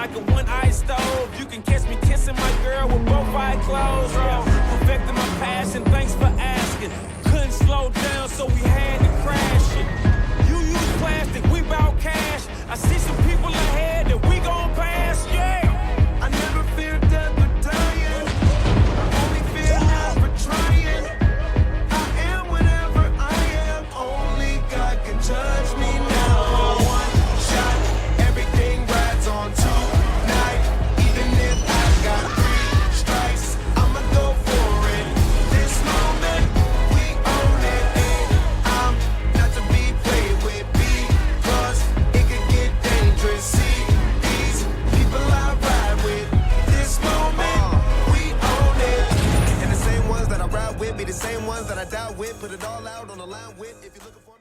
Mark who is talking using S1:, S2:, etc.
S1: like a one-eye stove. You can catch me kissing my girl with both eyes closed. Perfecting my passion, thanks for asking. Couldn't slow down, so we had to crash it. You use plastic, we bout cash. I see some people ahead that we gon' pass, yeah. I never fear death or dying. I only fear never trying. I am whatever I am. Only God can judge me now. One shot, everything rides on tonight. Even if I got 3 strikes, I'ma go for it. This moment, we own it. And I'm not to be played with because it could get dangerous. See these people I ride with. This moment, we own it. And the same ones that I ride with be the same ones that I die with. Put it all out on the line with. If you're looking for